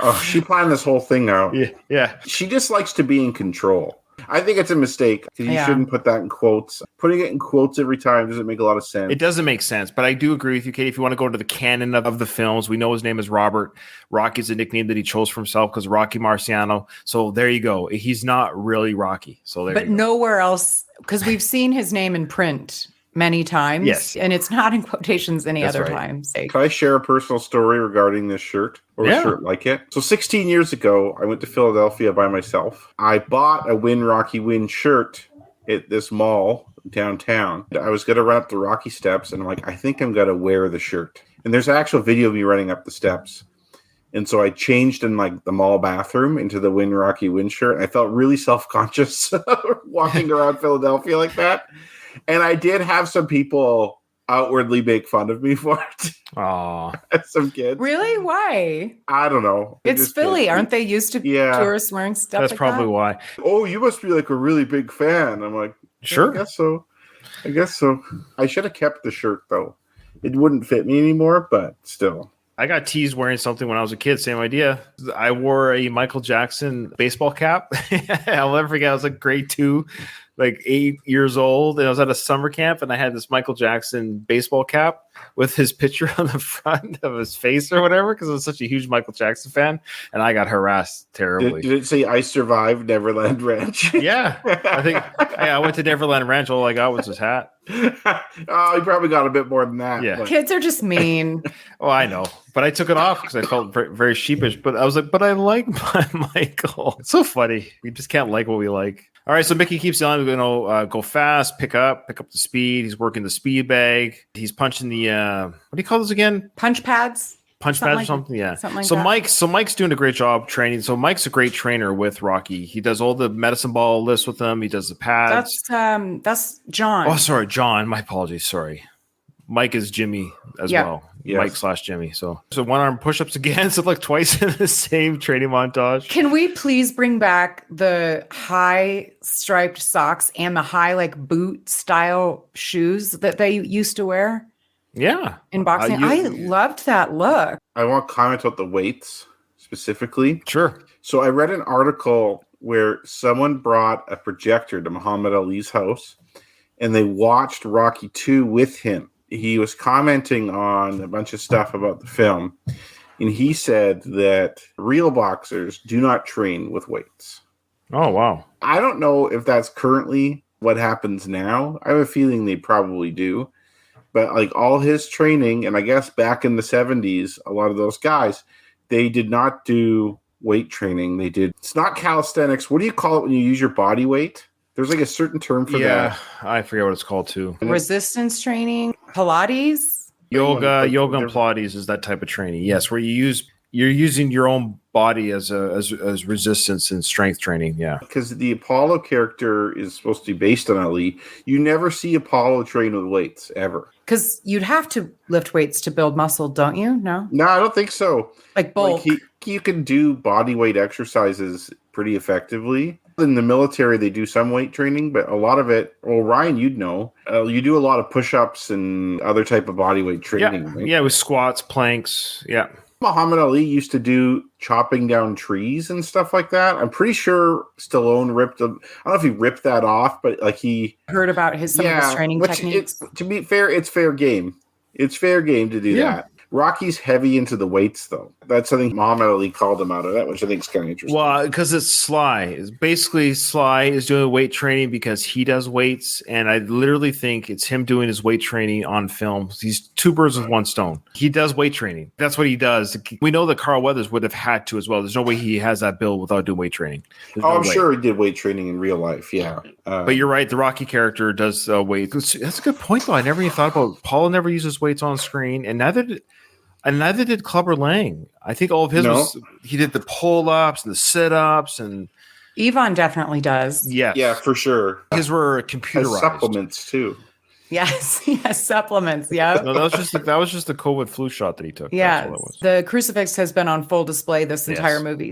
Oh, she planned this whole thing out. Yeah. She just likes to be in control. I think it's a mistake. You Yeah. shouldn't put that in quotes. Putting it in quotes every time doesn't make a lot of sense. It doesn't make sense, but I do agree with you, Katie. If you want to go into the canon of the films, we know his name is Robert. Rocky's a nickname that he chose for himself because Rocky Marciano. So there you go. He's not really Rocky. So there But you go. nowhere else, because we've seen his name in print many times. Yes. And it's not in quotations any That's other right. times. Can I share a personal story regarding this shirt or Yeah. a shirt like it? So 16 years ago, I went to Philadelphia by myself. I bought a Win Rocky Win shirt at this mall downtown. I was going to run up the Rocky steps, and I'm like, I think I'm going to wear the shirt. And there's an actual video of me running up the steps. And so I changed in like the mall bathroom into the Win Rocky Win shirt. I felt really self-conscious walking around Philadelphia like that. And I did have some people outwardly make fun of me for it. Aw. Some kids. Really? Why? I don't know. They're It's just Philly. kids. Aren't they used to Yeah. tourists wearing stuff That's like probably that? why. Oh, you must be like a really big fan. I'm like, Sure. I guess so. I should have kept the shirt though. It wouldn't fit me anymore, but still. I got teased wearing something when I was a kid. Same idea. I wore a Michael Jackson baseball cap. I'll never forget. I was like grade 2, like 8 years old, and I was at a summer camp, and I had this Michael Jackson baseball cap with his picture on the front of his face or whatever, because I was such a huge Michael Jackson fan, and I got harassed terribly. Did it say "I survived Neverland Ranch"? Yeah, I think I went to Neverland Ranch. All I got was his hat. Oh, he probably got a bit more than that. Yeah. but- Kids are just mean. Oh, I know, but I took it off because I felt very, very sheepish. But I was like, but I like my Michael. It's so funny. We just can't like what we like. All right, so Mickey keeps telling him, go fast, pick up the speed. He's working the speed bag. He's punching the what do you call those again? Punch pads. Punch Something pads or like- something. Yeah. something like so that. Mike's doing a great job training. So Mike's a great trainer with Rocky. He does all the medicine ball lifts with him. He does the pads. That's John. Oh, sorry, John. My apologies. Sorry. Mike is Jimmy as Yeah. well. Yes. Mike / Jimmy. So one arm push-ups again. So like twice in the same training montage. Can we please bring back the high striped socks and the high like boot style shoes that they used to wear Yeah. in boxing? you- I loved that look. I want to comment about the weights specifically. Sure. So I read an article where someone brought a projector to Muhammad Ali's house, and they watched Rocky 2 with him. He was commenting on a bunch of stuff about the film, and he said that real boxers do not train with weights. Oh, wow. I don't know if that's currently what happens now. I have a feeling they probably do. But like all his training, and I guess back in the 70s, a lot of those guys, they did not do weight training. It's not calisthenics. What do you call it when you use your body weight? There's like a certain term for Yeah. that. I forget what it's called too. Resistance training, Pilates. Yoga and different. Pilates is that type of training. Yes, where you're using your own body as resistance and strength training. Yeah. Because the Apollo character is supposed to be based on Ali. You never see Apollo train with weights ever. Because you'd have to lift weights to build muscle, don't you? No? No, I don't think so. Like bulk. Like you can do body weight exercises pretty effectively. In the military, they do some weight training, but a lot of it, well, Ryan, you'd know, you do a lot of push-ups and other type of body weight training. Yeah. Right? Yeah. With squats, planks. Yeah. Muhammad Ali used to do chopping down trees and stuff like that. I'm pretty sure Stallone I don't know if he ripped that off, but like he Heard about some of his training which techniques. to be fair, it's fair game. It's fair game to do Yeah. that. Rocky's heavy into the weights, though. That's something Muhammad Ali called him out of that, which I think is kind of interesting. Well, because it's Sly. It's basically Sly is doing weight training because he does weights, and I literally think it's him doing his weight training on film. He's two birds with one stone. He does weight training. That's what he does. We know that Carl Weathers would have had to as well. There's no way he has that build without doing weight training. There's Oh, no I'm way. sure he did weight training in real life. Yeah. But you're right. The Rocky character does weight. That's a good point, though. I never even thought about. Paul never uses weights on screen, and neither did Clubber Lang. I think all of his was he did the pull ups and the sit ups and Yvonne definitely does. yeah, for sure. his were Has computerized. supplements too. Yes. Yes. Supplements. Yeah. No, that was just the COVID flu shot that he took. That's Yeah, all it was. the crucifix has been on full display this Yes. entire movie.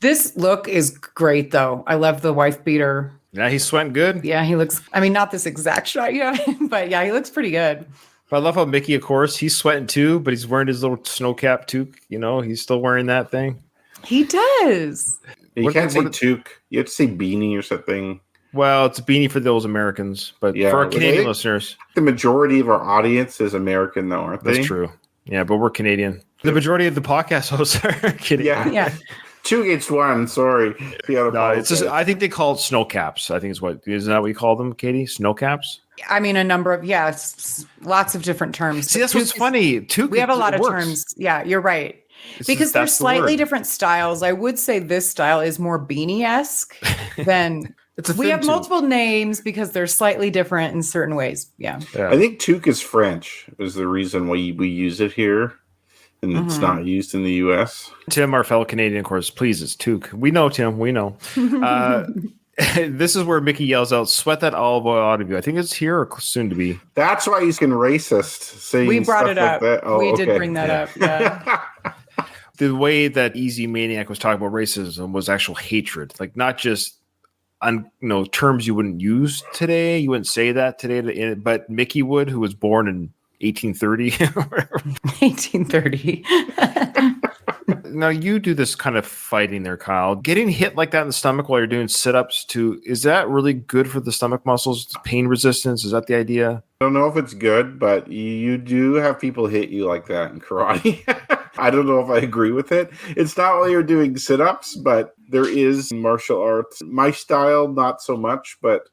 This look is great, though. I love the wife beater. Yeah, he's sweating good. Yeah, he looks. I mean, not this exact shot yet, but yeah, he looks pretty good. But I love how Mickey, of course, he's sweating too, but he's wearing his little snow cap toque. You know, he's still wearing that thing. He does. You What- can't say what- toque. You have to say beanie or something. Well, it's a beanie for those Americans, but Yeah, for our well, Canadian they- listeners, The majority of our audience is American, though, aren't they? that's true. Yeah, but we're Canadian. The majority of the podcast hosts are Canadian. Yeah. Yeah. 2 against 1. Sorry. No, it's just I think they call it snow caps. I think isn't that what you call them, Katie? Snow caps? I mean, a number of lots of different terms. See, but that's what's toque is- funny. Toque, We have a lot it of works. terms. Yeah, you're right. It's Because just- there's that's the slightly word. different styles. I would say this style is more beanie-esque than It's a we thin have toque. multiple names because they're slightly different in certain ways. Yeah. Yeah. I think toque is French, is the reason why we use it here. And it's Mhm. not used in the U.S. Tim, our fellow Canadian, of course, please, it's toque. We know, Tim. We know. This is where Mickey yells out, "Sweat that olive oil out of you." I think it's here or soon to be. That's why he's getting racist. Saying We brought stuff it up. Like that. Oh, we okay. did bring that up. Yeah. The way that Easy Maniac was talking about racism was actual hatred, like not just on terms you wouldn't use today. You wouldn't say that today, but Mickey would, who was born in 1830. 1830. Now you do this kind of fighting there, Kyle. Getting hit like that in the stomach while you're doing sit-ups is that really good for the stomach muscles? Pain resistance? Is that the idea? I don't know if it's good, but you do have people hit you like that in karate. I don't know if I agree with it. It's not while you're doing sit-ups, but there is martial arts. My style, not so much, but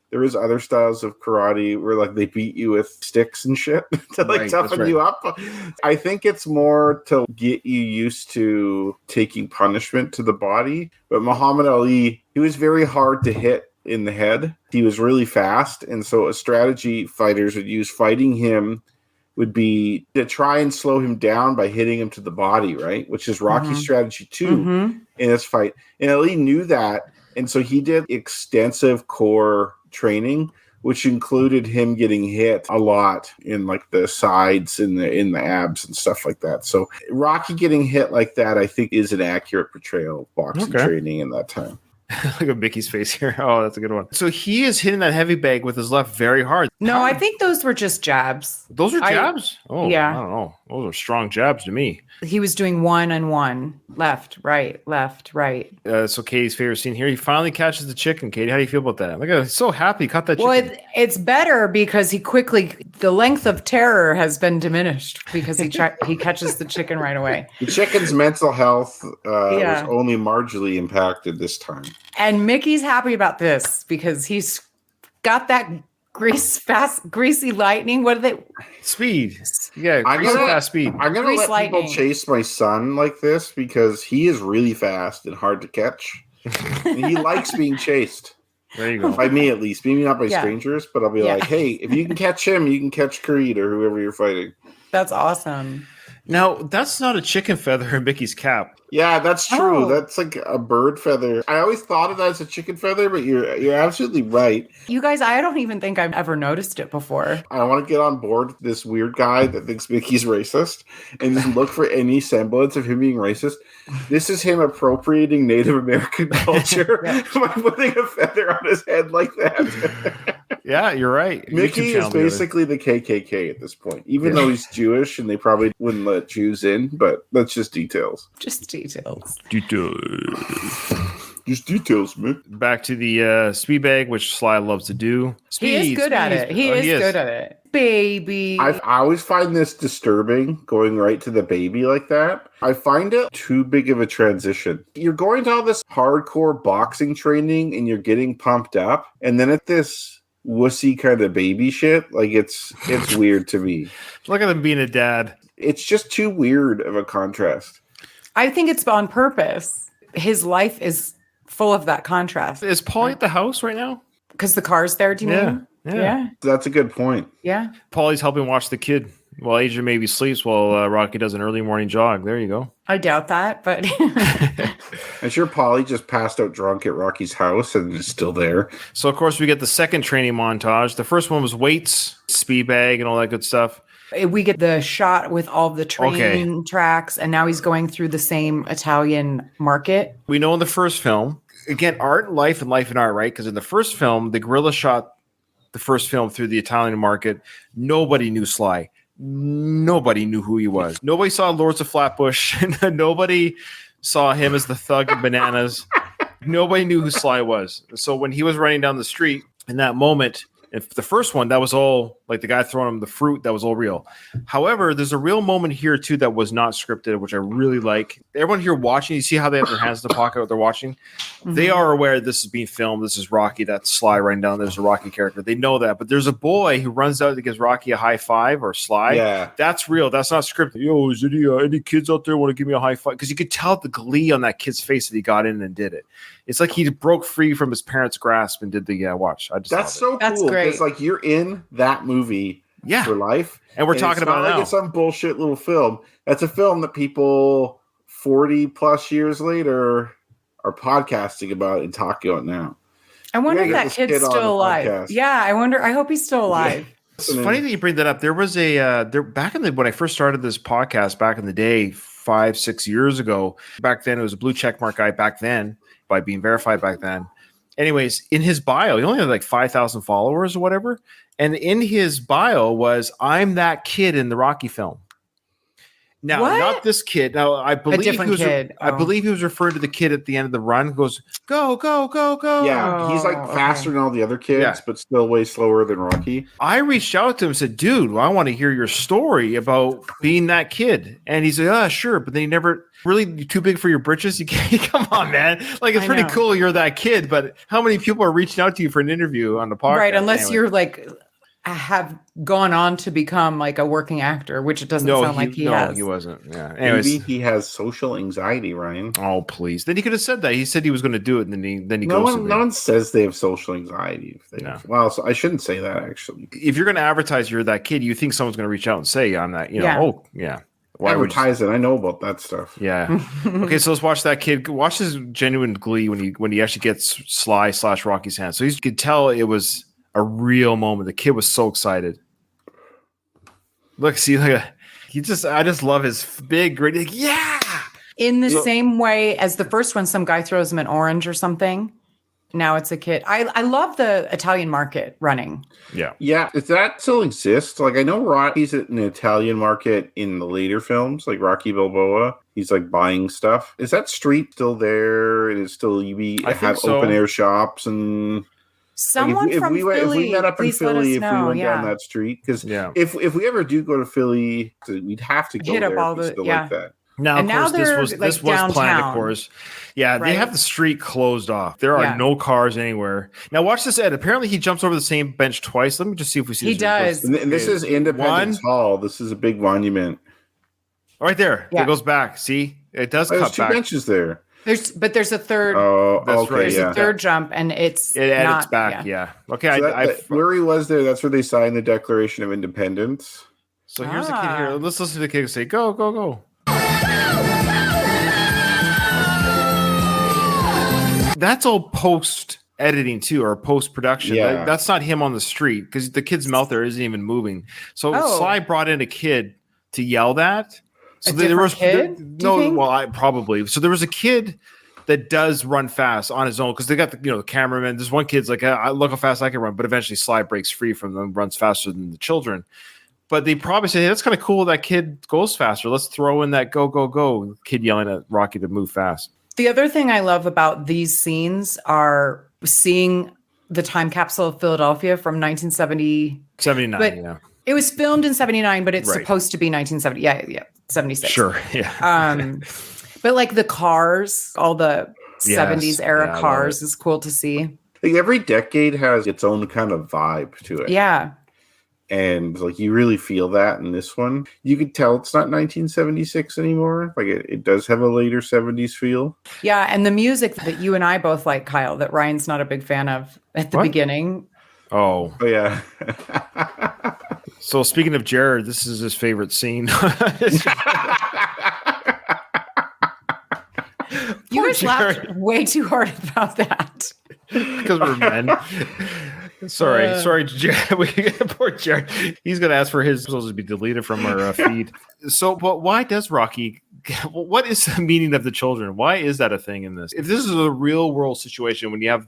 there is other styles of karate where like they beat you with sticks and shit to like toughen you up. I think it's more to get you used to taking punishment to the body. But Muhammad Ali, he was very hard to hit in the head. He was really fast. And so a strategy fighters would use fighting him would be to try and slow him down by hitting him to the body, right? Which is Rocky's strategy too in this fight. And Ali knew that. And so he did extensive core training, which included him getting hit a lot in like the sides and in the abs and stuff like that. So Rocky getting hit like that, I think, is an accurate portrayal of boxing training in that time. Look at Mickey's face here. Oh, that's a good one. So he is hitting that heavy bag with his left very hard. No, I think those were just jabs. Those are jabs? Yeah. I don't know. Those are strong jabs to me. He was doing 1 and 1, left, right. So Katie's favorite scene here. He finally catches the chicken. Katie, how do you feel about that? Look at him. He's so happy. He caught that chicken. Well, it's better because the length of terror has been diminished because he catches the chicken right away. The chicken's mental health was only marginally impacted this time. And Mickey's happy about this because he's got that greasy lightning. What are they? Speed. Yeah, fast speed. I'm going to let people chase my son like this because he is really fast and hard to catch. And he likes being chased. There you go. By me, at least. Maybe not by strangers, but I'll be like, hey, if you can catch him, you can catch Creed or whoever you're fighting. That's awesome. Now, that's not a chicken feather in Mickey's cap. Yeah, that's true. Oh. That's like a bird feather. I always thought of that as a chicken feather, but you're absolutely right. You guys, I don't even think I've ever noticed it before. I want to get on board with this weird guy that thinks Mickey's racist and just look for any semblance of him being racist. This is him appropriating Native American culture by putting a feather on his head like that. Yeah, you're right. Mickey is basically the KKK at this point, even though he's Jewish and they probably wouldn't let Jews in, but that's just details. Just details. Just details, man. Back to the speed bag, which Sly loves to do. He is good at it. He is good at it. Baby. I always find this disturbing, going right to the baby like that. I find it too big of a transition. You're going to all this hardcore boxing training and you're getting pumped up, and then at this wussy kind of baby shit, like it's weird to me. Look at him being a dad. It's just too weird of a contrast. I think it's on purpose. His life is full of that contrast. Is Paulie at the house right now? Because the car's there, do you mean? Yeah. That's a good point. Yeah. Paulie's helping watch the kid while Adrian maybe sleeps while Rocky does an early morning jog. There you go. I doubt that, but I'm sure Paulie just passed out drunk at Rocky's house and is still there. So, of course, we get the second training montage. The first one was weights, speed bag, and all that good stuff. We get the shot with all the training tracks, and now he's going through the same Italian market. We know in the first film, again, art and life and art, right? Because in the first film, the gorilla shot the first film through the Italian market. Nobody knew Sly. Nobody knew who he was. Nobody saw Lords of Flatbush. Nobody saw him as the thug of Bananas. Nobody knew who Sly was. So when he was running down the street in that moment, if the first one, that was all like the guy throwing him the fruit, that was all real. However, there's a real moment here too that was not scripted, which I really like. Everyone here watching, you see how they have their hands in the pocket, what they're watching. Mm-hmm. They are aware this is being filmed. This is Rocky. That's Sly right down. There's a Rocky character. They know that. But there's a boy who runs out that gives Rocky a high five, or Sly. Yeah, that's real. That's not scripted. Yo, is any kids out there want to give me a high five? Because you could tell the glee on that kid's face that he got in and did it. It's like he broke free from his parents' grasp and did the watch. That's so cool. That's great. It's like you're in that movie for life. And we're talking about it now. It's some bullshit little film. That's a film that people 40 plus years later are podcasting about and talking about now. I wonder if that kid's still alive. Podcast. Yeah, I wonder. I hope he's still alive. Yeah. It's funny that you bring that up. There was back in when I first started this podcast back in the day, 5-6 years ago. Back then, it was a blue checkmark guy back then, by being verified back then. anyways, in his bio, he only had like 5,000 followers or whatever. And in his bio was, I'm that kid in the Rocky film. Now, What? not this kid. Now, I believe different kid. I Oh. believe he was referring to the kid at the end of the run who goes, go, go, go, go. Yeah, he's like Oh, faster okay. than all the other kids, Yeah. but still way slower than Rocky. I reached out to him and said, dude, well, I want to hear your story about being that kid. And he said, sure. But then he never really too big for your britches. You can't, come on, man. Like, it's I pretty know. cool you're that kid. But how many people are reaching out to you for an interview on the podcast? Right, unless Anyway. you're like have gone on to become like a working actor, which it doesn't sound like he has. he wasn't. Yeah. Anyways. Maybe he has social anxiety, Ryan. Oh, please. Then he could have said that. He said he was going to do it. And then he No ghosted one, me. no one says they have social anxiety. If they No. Well, so I shouldn't say that actually. If you're going to advertise you're that kid, you think someone's going to reach out and say, I'm that, Yeah. oh, yeah. Why would you- Advertise it. I know about that stuff. Yeah. Okay, so let's watch that kid. Watch his genuine glee when he actually gets Sly/Rocky's hand. So you could tell it was a real moment. The kid was so excited. Look, see, I just love his big, great, like, yeah. In the same way as the first one, some guy throws him an orange or something. Now it's a kid. I love the Italian market running. Yeah. Yeah, if that still exists, like I know Rocky's at an Italian market in the later films, like Rocky Balboa. He's like buying stuff. Is that street still there? And it's still I think have so. open air shops and Someone if from we Philly, met up in please let us Philly, if we know. went Yeah. down that street, because Yeah. if we ever do go to Philly, we'd have to go Hit up there all if we the- still yeah. like that. Now, And of now course, they're, this like, was planned, of downtown, course. Yeah, they right? have the street closed off. There are Yeah. no cars anywhere. Now, watch this, Ed. Apparently, he jumps over the same bench twice. Let me just see if we see He this. does. And this is Independence Hall. This is a big monument. Right there. Yeah. It goes back. See? It does There's cut two back. benches there. There's a third. Oh, That's okay, right. There's yeah. a third jump, and it's And not, it's back. Yeah. Okay. So I where he was there, that's where they signed the Declaration of Independence. so here's the kid here. Let's listen to the kid say, go, go, go. That's all post editing too, or post production. Yeah. That's not him on the street because the kid's mouth there isn't even moving. So Oh. Sly brought in a kid to yell that. So A different kid, do you no, think? well, I probably. So there was a kid that does run fast on his own because they got the cameraman. There's one kid's like, I look how fast I can run, but eventually Sly breaks free from them, runs faster than the children. But they probably say, hey, that's kind of cool. That kid goes faster. Let's throw in that go, go, go kid yelling at Rocky to move fast. The other thing I love about these scenes are seeing the time capsule of Philadelphia from 1970. 79, But yeah. It was filmed in 79, but it's Right. supposed to be 1970. Yeah, 76. Sure, yeah. But like the cars, all the Yes, 70s era yeah, I love cars it. is cool to see. Like every decade has its own kind of vibe to it. Yeah. And like you really feel that in this one. You could tell it's not 1976 anymore. Like it does have a later 70s feel. Yeah. And the music that you and I both like, Kyle, that Ryan's not a big fan of at the What? beginning. Oh, Oh yeah. so speaking of Jared, this is his favorite scene. You Poor guys laughed Jared. way too hard about that. Because we're men. Sorry, Jared. Poor Jared. He's gonna ask for his episodes to be deleted from our feed. So, but why does Rocky? What is the meaning of the children? Why is that a thing in this? If this is a real world situation, when you have,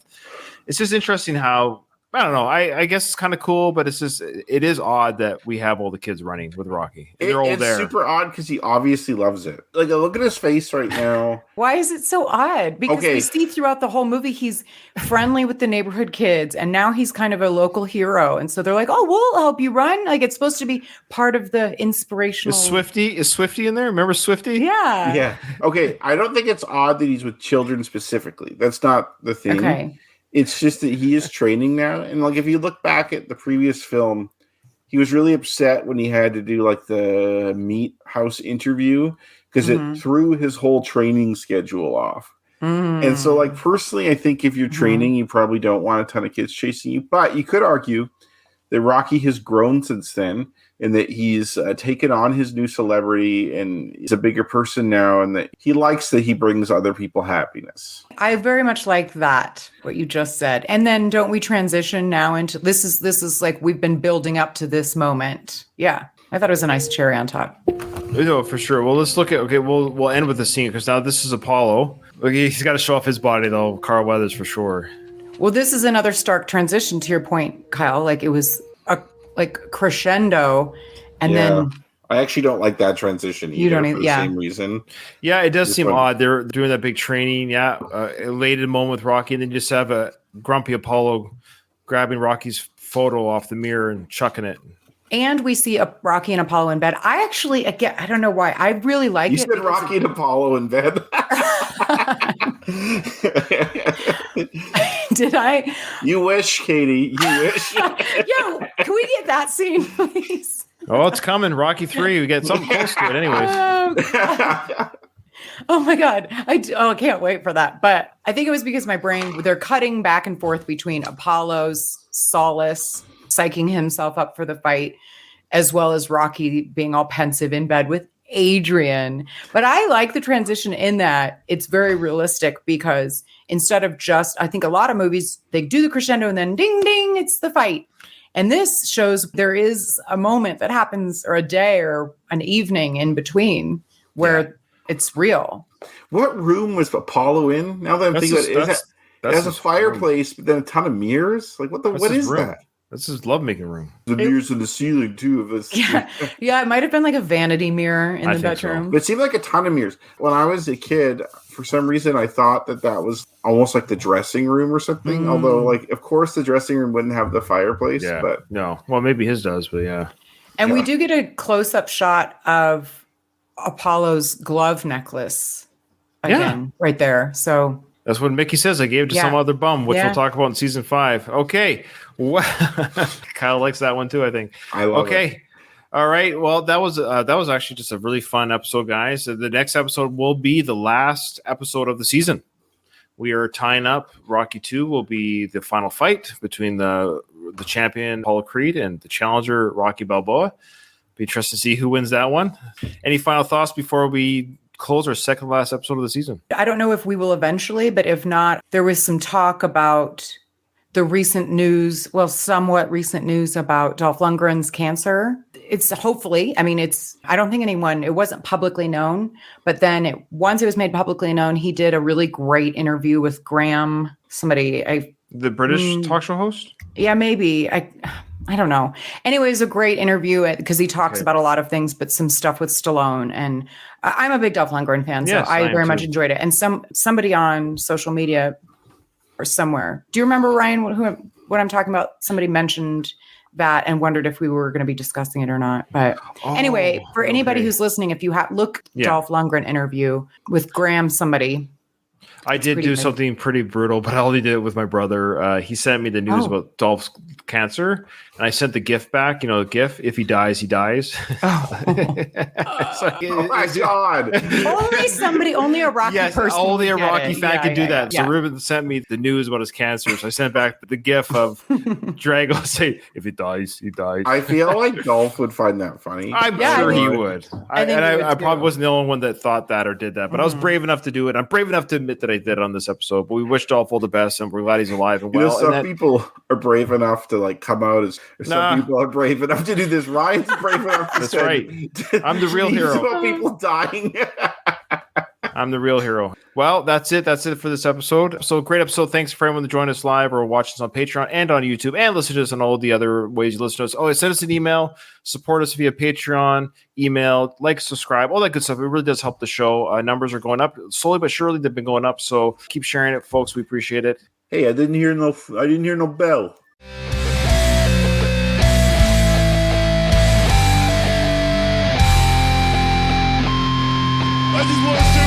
it's just interesting how. I don't know. I guess it's kind of cool, but it is odd that we have all the kids running with Rocky. They're all It's there. super odd because he obviously loves it. Like look at his face right now. Why is it so odd? Because Okay. we see throughout the whole movie he's friendly with the neighborhood kids, and now he's kind of a local hero. And so they're like, "Oh, we'll help you run." Like it's supposed to be part of the inspirational. Is Swifty in there? Remember Swifty? Yeah. Yeah. Okay. I don't think it's odd that he's with children specifically. That's not the thing. Okay. It's just that he is training now. And like if you look back at the previous film, he was really upset when he had to do like the meat house interview because it threw his whole training schedule off. And so like personally, I think if you're training, you probably don't want a ton of kids chasing you. But you could argue that Rocky has grown since then and that he's taken on his new celebrity and he's a bigger person now and that he likes that he brings other people happiness. I very much like that, what you just said. And then don't we transition now into this is like we've been building up to this moment. Yeah. I thought it was a nice cherry on top. No, for sure. Well, let's look at. Okay, we'll end with the scene because now this is Apollo. Okay, he's got to show off his body though. Carl Weathers for sure. Well, this is another stark transition to your point, Kyle. Like it was a crescendo, and then I actually don't like that transition either. You don't for the same reason. Yeah, it does This seem one- odd. They're doing that big training. Yeah, elated moment with Rocky, and then you just have a grumpy Apollo grabbing Rocky's photo off the mirror and chucking it. and we see a Rocky and Apollo in bed. I actually, again, I don't know why. I really like You it. said because Rocky and Apollo in bed. Did I? You wish, Katie. You wish. Yo, can we get that scene, please? Oh, it's coming. Rocky 3. We get something close to it, anyways. Oh my God. I can't wait for that. But I think it was because my brain, they're cutting back and forth between Apollo's solace, psyching himself up for the fight, as well as Rocky being all pensive in bed with Adrian. But I like the transition in that it's very realistic because instead of just, I think a lot of movies, they do the crescendo and then ding, ding, it's the fight. And this shows there is a moment that happens or a day or an evening in between where it's real. What room was Apollo in? Now that I'm thinking about it, it has a his fireplace, but then a ton of mirrors. Like what his is room. that? That's his lovemaking room. The mirrors in the ceiling too of us. Yeah. Yeah. It might have been like a vanity mirror in I the think so. bedroom. But it seemed like a ton of mirrors. When I was a kid, for some reason, I thought that was almost like the dressing room or something. Although, like, of course, the dressing room wouldn't have the fireplace. Yeah. But No. Well, maybe his does, but yeah. And we Yeah. do get a close up shot of Apollo's glove necklace again, right there. So That's what Mickey says. I gave it to Yeah. some other bum, which Yeah. we'll talk about in season 5. Okay. Kyle likes that one too, I think. I love it. Okay. All right. Well, that was actually just a really fun episode, guys. The next episode will be the last episode of the season. We are tying up. Rocky 2 will be the final fight between the champion Apollo Creed and the challenger Rocky Balboa. Be interested to see who wins that one. Any final thoughts before we close our second last episode of the season? I don't know if we will eventually, but if not, there was some talk about the recent news, well, somewhat recent news about Dolph Lundgren's cancer. It's hopefully, I mean, I don't think it wasn't publicly known, but then once it was made publicly known, he did a really great interview with Graham, The British talk show host? yeah, maybe. I don't know. Anyway, it was a great interview because he talks about a lot of things, but some stuff with Stallone. And I'm a big Dolph Lundgren fan, so Yes, I I am very much too. enjoyed it. And somebody on social media or somewhere, do you remember, Ryan, what I'm talking about? Somebody mentioned that and wondered if we were going to be discussing it or not. But anyway, for anybody who's listening, if you look Dolph Lundgren interview with Graham, somebody. I did pretty do good. something pretty brutal, but I only did it with my brother. He sent me the news about Dolph's cancer, and I sent the GIF back. You know, the GIF: if he dies, he dies. Oh my God. Only a Rocky Yes, person. only a would get Rocky it. fan Yeah, could do yeah, that. yeah. So Ruben sent me the news about his cancer. So I sent back the GIF of Drago say, "If he dies, he dies." I feel like Dolph would find that funny. I'm Yeah, sure I he think- would. I think he would I too. probably wasn't the only one that thought that or did that, but I was brave enough to do it. I'm brave enough to admit that I did on this episode. But we wish Dolph all the best, and we're glad he's alive and You know, well. some and that- people are brave enough to like come out as some Nah. people are brave enough to do this. Ryan's brave enough to That's send- right. I'm the real news hero. about people dying. I'm the real hero. Well, that's it. That's it for this episode. So great episode. Thanks for everyone to join us live or watch us on Patreon and on YouTube and listen to us on all the other ways you listen to us. Oh, send us an email. Support us via Patreon, email, like, subscribe, all that good stuff. It really does help the show. Numbers are going up slowly but surely. They've been going up. So keep sharing it, folks. We appreciate it. Hey, I didn't hear no bell. I just want to say